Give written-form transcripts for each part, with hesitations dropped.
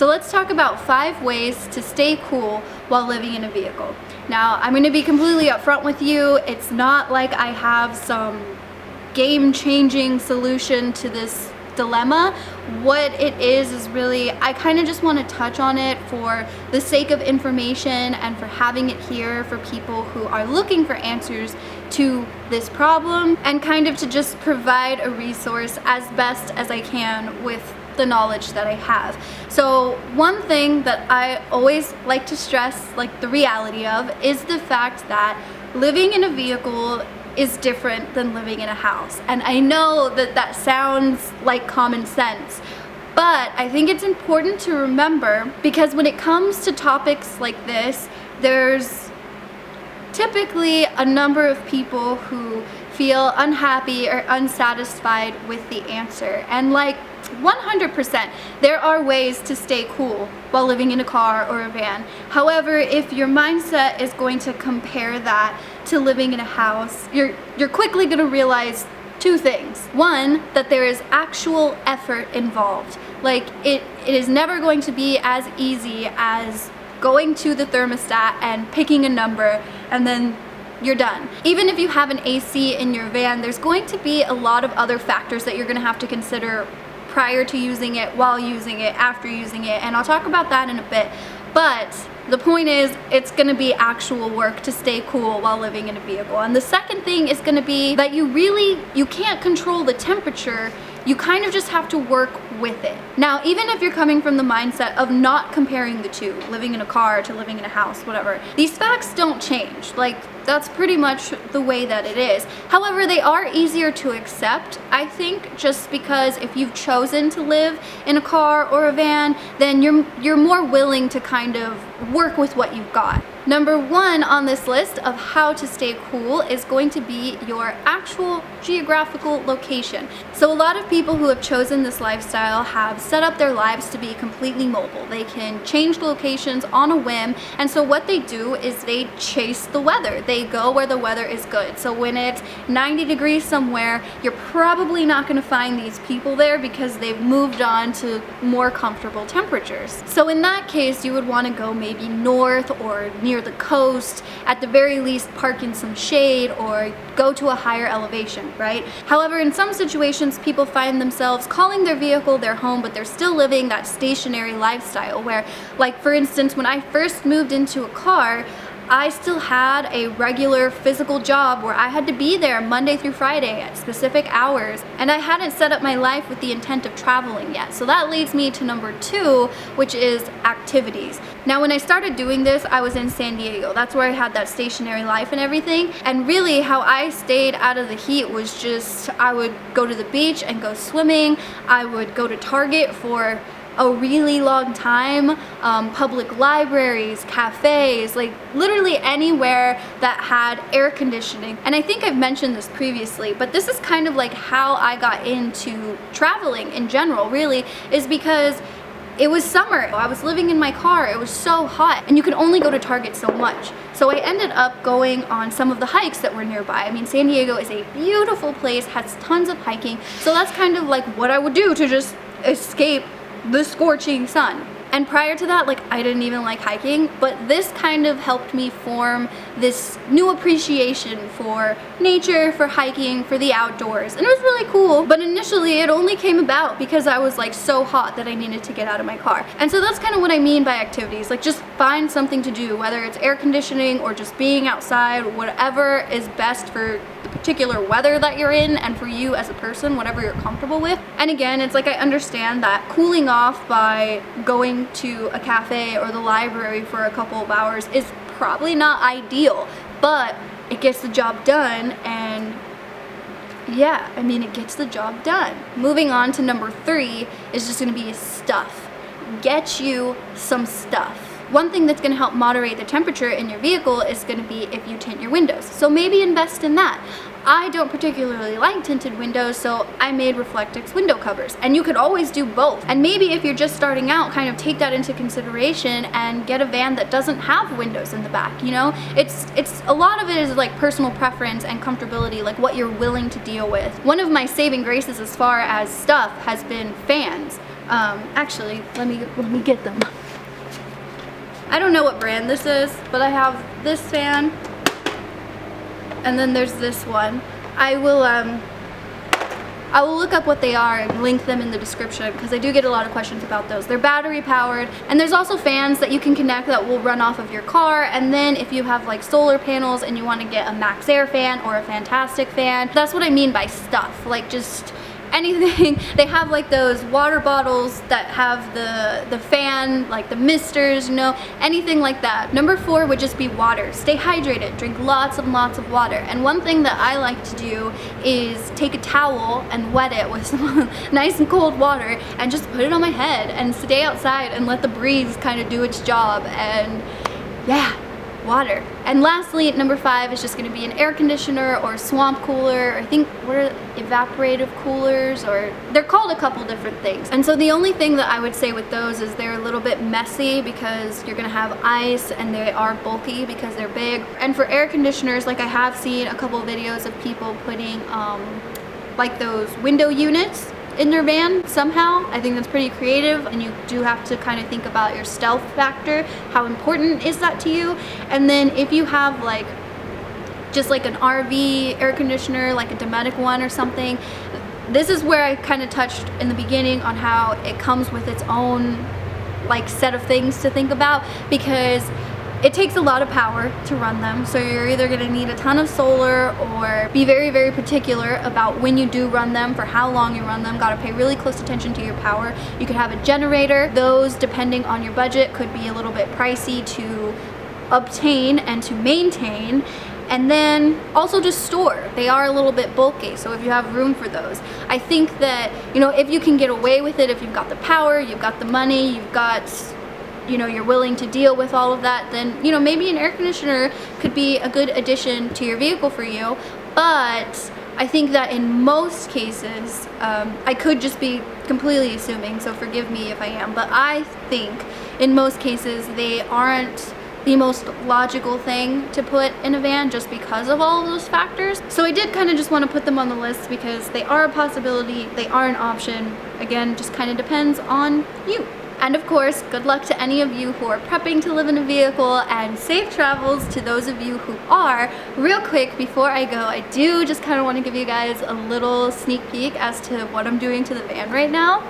So let's talk about 5 ways to stay cool while living in a vehicle. Now, I'm going to be completely upfront with you. It's not like I have some game-changing solution to this dilemma. What it is really, I kind of just want to touch on it for the sake of information and for having it here for people who are looking for answers to this problem, and kind of to just provide a resource as best as I can with the knowledge that I have. So one thing that I always like to stress, like the reality of, is the fact that living in a vehicle is different than living in a house. And I know that that sounds like common sense, but I think it's important to remember, because when it comes to topics like this, there's typically a number of people who feel unhappy or unsatisfied with the answer. And like 100%, there are ways to stay cool while living in a car or a van. However, if your mindset is going to compare that to living in a house, you're quickly going to realize 2 things. One, that there is actual effort involved. Like it is never going to be as easy as going to the thermostat and picking a number and then you're done. Even if you have an AC in your van, there's going to be a lot of other factors that you're going to have to consider prior to using it, while using it, after using it, and I'll talk about that in a bit. But the point is, it's going to be actual work to stay cool while living in a vehicle. And the second thing is going to be that you can't control the temperature. You kind of just have to work with it. Now, even if you're coming from the mindset of not comparing the two, living in a car to living in a house, whatever, these facts don't change. Like, that's pretty much the way that it is. However, they are easier to accept, I think, just because if you've chosen to live in a car or a van, then you're more willing to kind of work with what you've got. Number 1 on this list of how to stay cool is going to be your actual geographical location. So a lot of people who have chosen this lifestyle have set up their lives to be completely mobile. They can change locations on a whim, and so what they do is they chase the weather. They go where the weather is good. So when it's 90 degrees somewhere, you're probably not going to find these people there because they've moved on to more comfortable temperatures. So in that case, you would want to go maybe north or near the coast, at the very least park in some shade or go to a higher elevation, right? However, in some situations, people find themselves calling their vehicle their home, but they're still living that stationary lifestyle where, like for instance, when I first moved into a car, I still had a regular physical job where I had to be there Monday through Friday at specific hours, and I hadn't set up my life with the intent of traveling yet. So that leads me to number 2, which is activities. Now, when I started doing this, I was in San Diego. That's where I had that stationary life and everything. And really how I stayed out of the heat was just, I would go to the beach and go swimming. I would go to Target for a really long time, public libraries, cafes, like literally anywhere that had air conditioning. And I think I've mentioned this previously, but this is kind of like how I got into traveling in general, really, is because it was summer. I was living in my car. It was so hot, and you could only go to Target so much. So I ended up going on some of the hikes that were nearby. I mean, San Diego is a beautiful place, has tons of hiking. So that's kind of like what I would do to just escape the scorching sun. And prior to that, like, I didn't even like hiking, but this kind of helped me form this new appreciation for nature, for hiking, for the outdoors, and it was really cool. But initially it only came about because I was like so hot that I needed to get out of my car. And so that's kind of what I mean by activities. Like, just find something to do, whether it's air conditioning or just being outside, whatever is best for the particular weather that you're in and for you as a person, whatever you're comfortable with. And again, it's like, I understand that cooling off by going to a cafe or the library for a couple of hours is probably not ideal, but it gets the job done. And yeah, I mean, it gets the job done. Moving on to number 3 is just gonna be stuff. Get you some stuff. One thing that's gonna help moderate the temperature in your vehicle is gonna be if you tint your windows. So maybe invest in that. I don't particularly like tinted windows, so I made Reflectix window covers. And you could always do both. And maybe if you're just starting out, kind of take that into consideration and get a van that doesn't have windows in the back, you know? It's a lot of it is like personal preference and comfortability, like what you're willing to deal with. One of my saving graces as far as stuff has been fans. Actually, let me get them. I don't know what brand this is, but I have this fan, and then there's this one. I will look up what they are and link them in the description because I do get a lot of questions about those. They're battery powered, and there's also fans that you can connect that will run off of your car. And then if you have like solar panels and you want to get a Max Air fan or a Fantastic fan, that's what I mean by stuff, like just anything. They have like those water bottles that have the fan, like the misters, you know, anything like that. Number 4 would just be water. Stay hydrated, drink lots and lots of water. And one thing that I like to do is take a towel and wet it with some nice and cold water and just put it on my head and stay outside and let the breeze kind of do its job. And yeah, water. And lastly, number 5 is just going to be an air conditioner or swamp cooler. I think what are evaporative coolers, or they're called a couple different things. And so the only thing that I would say with those is they're a little bit messy because you're going to have ice, and they are bulky because they're big. And for air conditioners, like I have seen a couple videos of people putting like those window units in their van somehow. I think that's pretty creative, and you do have to kind of think about your stealth factor. How important is that to you? And then if you have like just like an RV air conditioner, like a Dometic one or something, this is where I kind of touched in the beginning on how it comes with its own like set of things to think about, because it takes a lot of power to run them. So you're either gonna need a ton of solar or be very, very particular about when you do run them, for how long you run them. Gotta pay really close attention to your power. You could have a generator. Those, depending on your budget, could be a little bit pricey to obtain and to maintain. And then also just store. They are a little bit bulky, so if you have room for those. I think that, you know, if you can get away with it, if you've got the power, you've got the money, you've got, you know, you're willing to deal with all of that, then, you know, maybe an air conditioner could be a good addition to your vehicle for you. But I think that in most cases, I could just be completely assuming, so forgive me if I am, but I think in most cases they aren't the most logical thing to put in a van just because of all of those factors. So I did kind of just want to put them on the list because they are a possibility, they are an option. Again, just kind of depends on you. And of course, good luck to any of you who are prepping to live in a vehicle, and safe travels to those of you who are. Real quick, before I go, I do just kind of want to give you guys a little sneak peek as to what I'm doing to the van right now.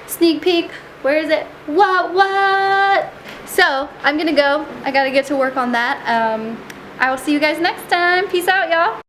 Sneak peek, where is it? What? So, I'm gonna go. I gotta get to work on that. I will see you guys next time. Peace out, y'all.